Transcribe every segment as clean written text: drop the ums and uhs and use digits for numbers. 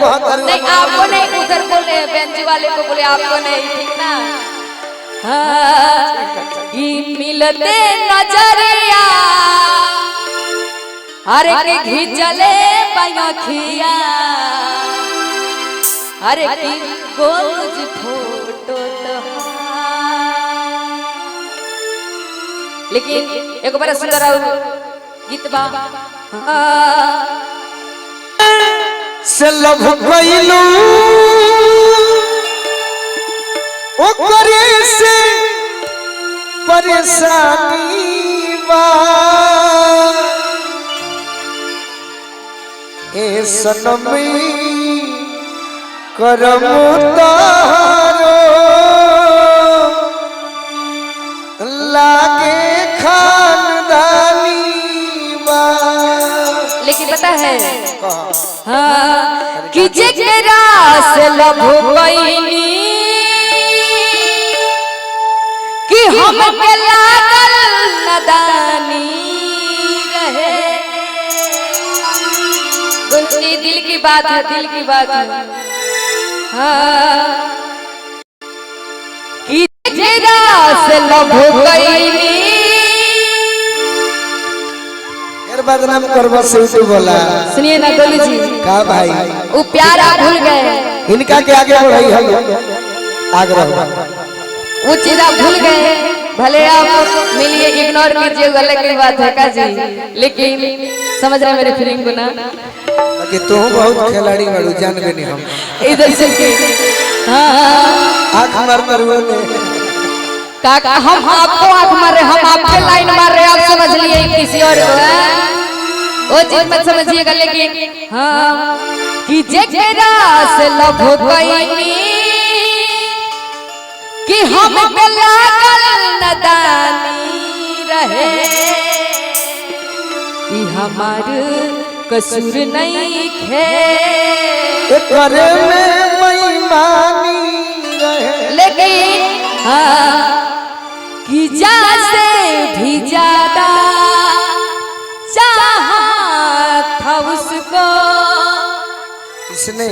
कहत नहीं आपको नहीं, उधर बोले बेंच वाले को बोले आपको नहीं, ठीक ना। कि मिलते नजरिया अरे के घिचले पंखिया अरे की गोज फोटो लेकिन एक बार सुंदर गीत बा से लभ कइलू ओकरे से परेशानी बा ए सनमी करम तारो लागे खानदानी बा। लेकिन पता है हाँ कि जेकरा से लभ कइनी कि हम के लागल नदानी रहे। गुंजी दिल की बात है, दिल की बात है। हाँ कि जेकरा से लभ कइनी बदनाम करवा से तू बोला। सुनिए ना गोलू जी का भाई वो प्यारा भूल गए, इनका के आगे बढ़ाई हम आग्रह वो चीज आप भूल गए। भले आप मिलिए इग्नोर कीजिए, गलत की बात है का जी, लेकिन समझ रहे मेरे फीलिंग को ना कि तू बहुत खिलाड़ी बड़ू जान गनी हम इधर से के हां आंख मार कर काका हम आपको आंख मार रहे, हम आपके लाइन मार रहे, आप समझ लिए किसी और को है वो चीज मत समझिएगा। लेकिन हाँ कि जेकरा से लभ कइनी कि हम के लागल नदानी रहे ई हमार कसूर नहीं खे करे में बेईमानी रहे। लेकिन हाँ कि जा से भी ज्यादा चाहा था उसको इसने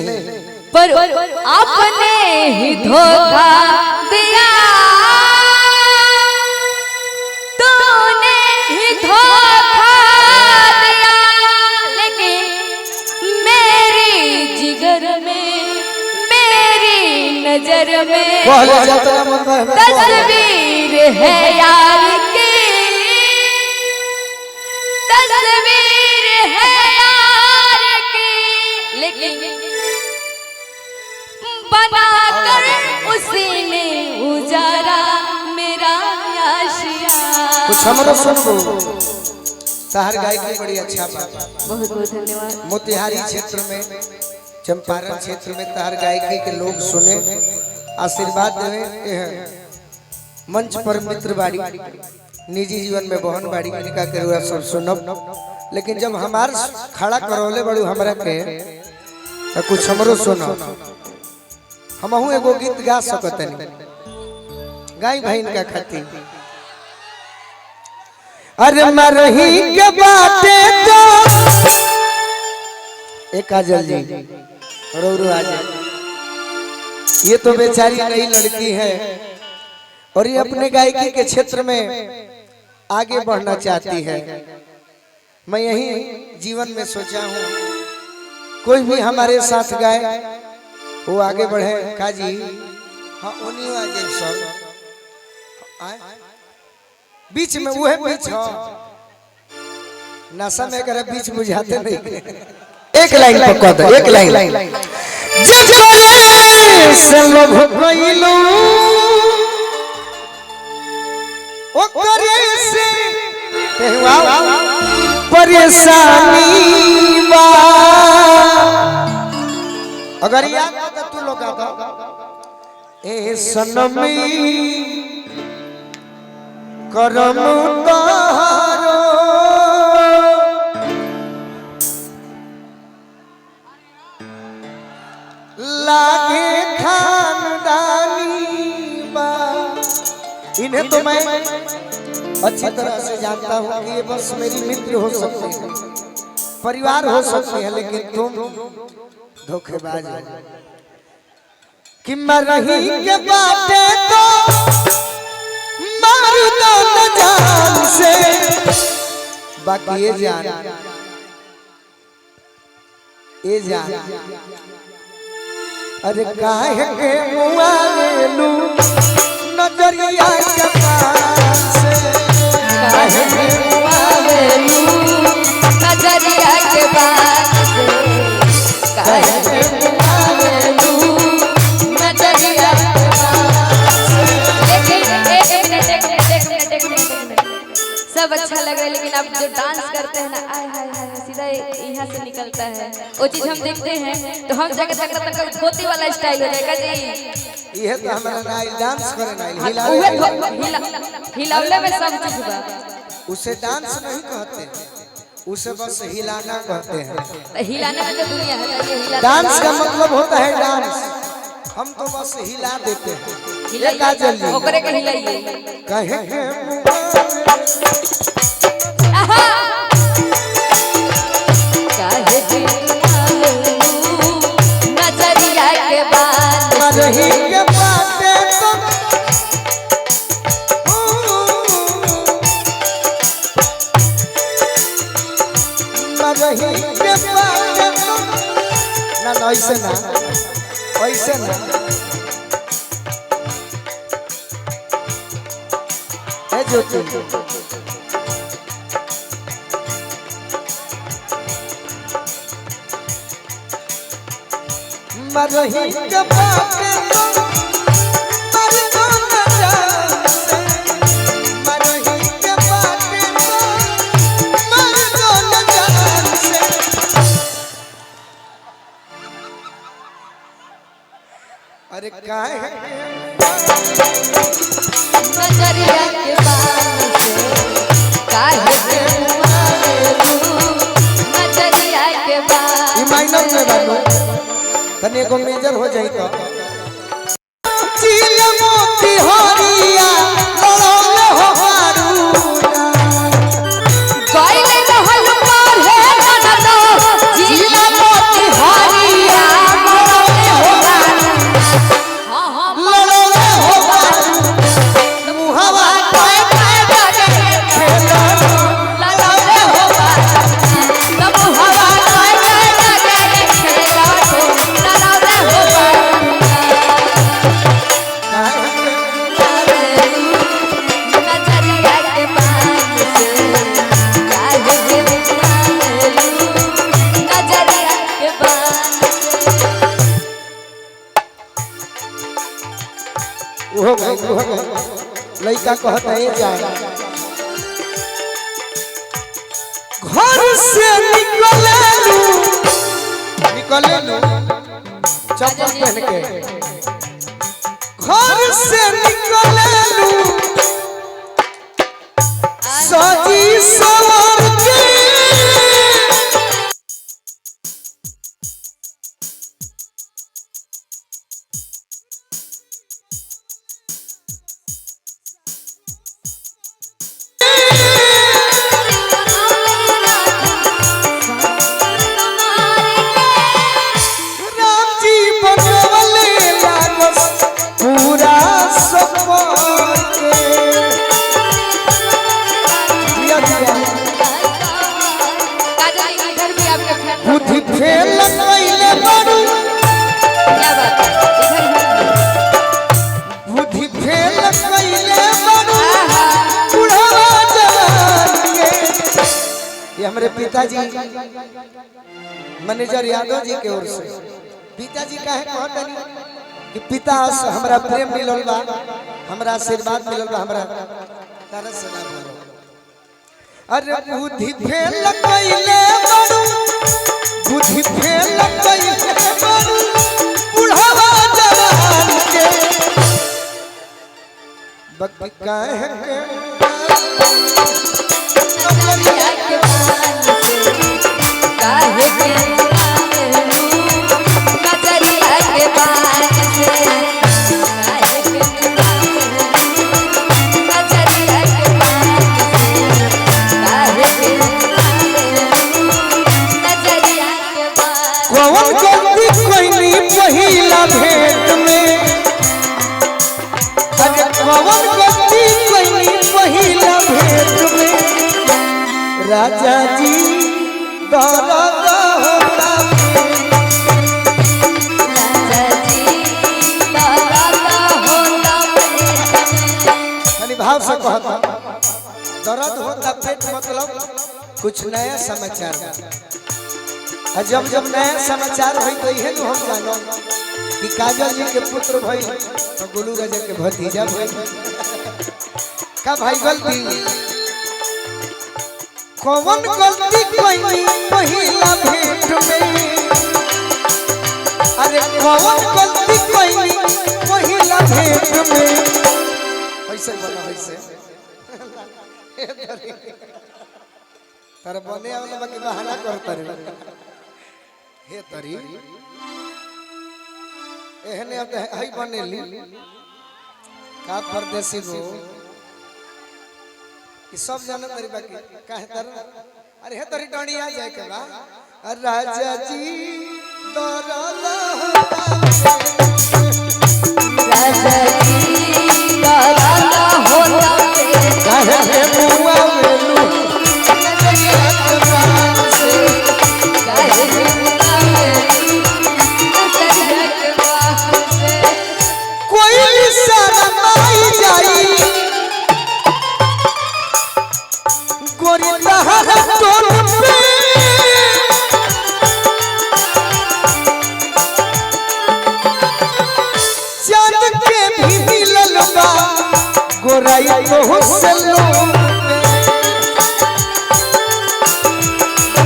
पर आपने ही धोखा दिया, तूने ही धोखा दिया। लेकिन मेरी जिगर में मेरी नजर में तस्वीर है यार की, तस्वीर है यार की। लेकिन बनाकर उसी ने उजारा मेरा आशिया। कुछ हमरो सुनो शहर गायकी बड़ी अच्छा बात। बहुत बहुत धन्यवाद। मोतिहारी क्षेत्र में चंपारण क्षेत्र में तहर गायकी के लोग सुने आशीर्वाद देवे। मंच पर मित्र बाड़ी निजी जीवन में बहन बाड़ी इनका के सब सुनब, लेकिन जब हमार खड़ा करौले बड़ू हमरा के तो कुछ हमरो सुनो। हमहू एगो गीत गा सकतनी, गाई भाई इनका खातिर। अरे मरही के बाटे तो एक काजल जी रो आ जाए। ये तो बेचारी नई लड़की है और ये अपने गायकी के क्षेत्र में आगे बढ़ना चाहती है। मैं यही जीवन में सोचा हूँ कोई भी हमारे साथ गाए वो आगे बढ़े। काजी हाँ उन्हीं आगे सब बीच में वो है बीच हो नशा में करे बीच बुझाते नहीं। एक लाइन पकड़ दो, एक लाइन जब से लभ कइलू ओकरे से परेशानी बा। अगर याद हो तो तू लोग गा ए सनमी करम तारो लागे खानदानी बा। इन्हें तो मैं अच्छी तरह से जानता हूँ कि ये बस मेरी मित्र हो सकती है, परिवार हो सकती है लेकिन तुम धोखेबाज हो। कि मरही के बाटे तो मार दो न जान से, बाकी ये जान अरे काहे के मुआ लेलू नजरिया के पास से, काहे के मुआ लेलू नजरिया के पास से, काहे के मुआ लेलू नजरिया के पास से। लेकिन एक मिनट सब अच्छा लग रहा है, लेकिन आप जो डांस करते हैं ना, आय हाय हाय सीधा यहाँ से निकलता है वो चीज हम देखते हैं तो हम जाके तक धोती वाला स्टाइल हो जाएगा जी। ये तो हमारा नाइल डांस करे नाइल हिलावले में सब चीज बा। उसे डांस नहीं कहते, उसे बस हिलाना कहते हैं। हिलाने में तो दुनिया है, हिलाना डांस का मतलब होता है डांस, हम तो बस हिला देते हैं। हिलाइए ओकरे के हिलाइए कहे काहे के नजरिया के बात मरही के बाटे तो मरही के बाटे तो ना ऐसे ना है ज्योति मरही के बाटे तो मर दो न जान से, मरही के बाटे तो मर दो न जान से। अरे काहे नजरिया के बात से, काहे के नजरिया के बात ये माइनर में बानो तने को मेजर हो जाई तो चील मोती हरिया लड़ौले हो हारूना गइले रहल पर है मनदो चील मोती हरिया लड़ौले हो हारूना। हां लड़ौले हो हारूना मुहावा कोई लड़ौले हो हारूना तब हवा कोई खेला तो लड़ौले हो नजरिया के बात से, काहे के नजरिया के बात हो गई लड़का कहता है जा घर से निकले लू चप्पल पहन के घर से निकले लू सजी सवर के राम जी बनवले लागस पूरा सफर के दिया काजल इधर भी आपके फ्रेंड बुद्धि फेल कइले बारू क्या बात है इधर बुद्धि फेल कइले बारू आहा बुढ़ावा जवान के। ये हमारे पिताजी मैनेजर यादव जी के ओर से पिताजी काहे कहतनी कि पिता से हमरा प्रेम मिलल बा, हमरा आशीर्वाद मिलल बा, हमरा तरस से ना भरो। अरे बुद्धि फेल कइले बारू बुद्धि फेल कइले बारू बुढ़ावा जवान के। बक काहे के नजरिया के बात से, काहे के नजरिया के बात से, काहे के नजरिया के बात से, काहे के से कहता दर्द होता पेट मतलब कुछ नया समाचार और जब जब नया समाचार हुई तो यह हम जानो कि काजल जी के पुत्र भाई तो गोलू राजा के भतीजा भाई का भाई गलती कौन गलती कोई पहिला भेंट में अरे कौन गलती कोई पहिला भेंट में कैसे बना वैसे तारा बने वाला बाकी बहाना करता रे हे तरी एहने अब हई बनेली का परदेसी गो ई सब जान तरी बाकी काहे तर अरे हे तरी डाणी आ जाए के बा राजा जी दरला राजा जी दरला होता काहे हे बुआ वेलू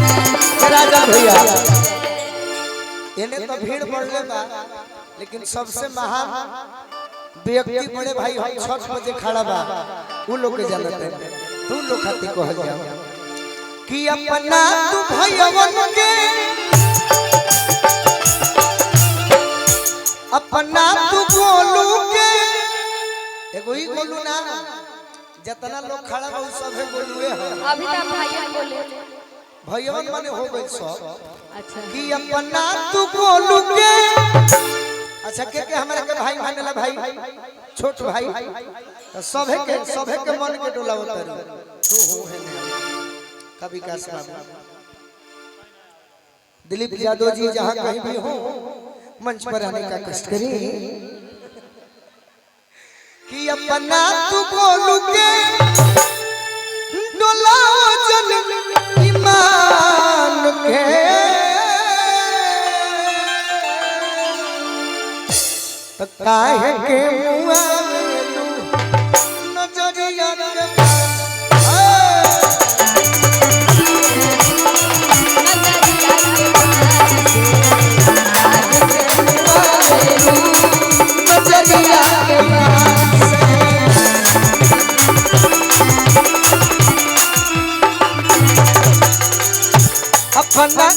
भैया इन्हें तो भीड़ बढ़ले बा लेकिन सबसे महान व्यक्ति बड़े भाई हम छठ बजे खड़ा बा उ लोग के जानते हैं तू लोग खाती कहल जा कि अपना तू भैयवन के अपना तू गोलू के एगो ही गोलू ना जितना लोग खड़ा बा उ सब है गोलुए है अभी तो भाई बोले भैयवन माने हो गई सब अच्छा कि अपना तू गोलू के अच्छा के हमरा के भाई मानेला भाई छोट भाई सभे के मन के डोला उतर तू हो है कभी का बाबू दिलीप यादव जी जहां कहीं भी हो मंच पर आने का कष्ट करिए कि अपना तू गोलू के डोला जन ईमान के काहे के मुआ वेलू नजरिया के नजरिया के अपना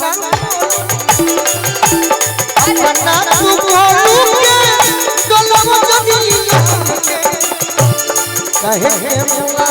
तू गोलू के डोला जनिया के काहे के मुआ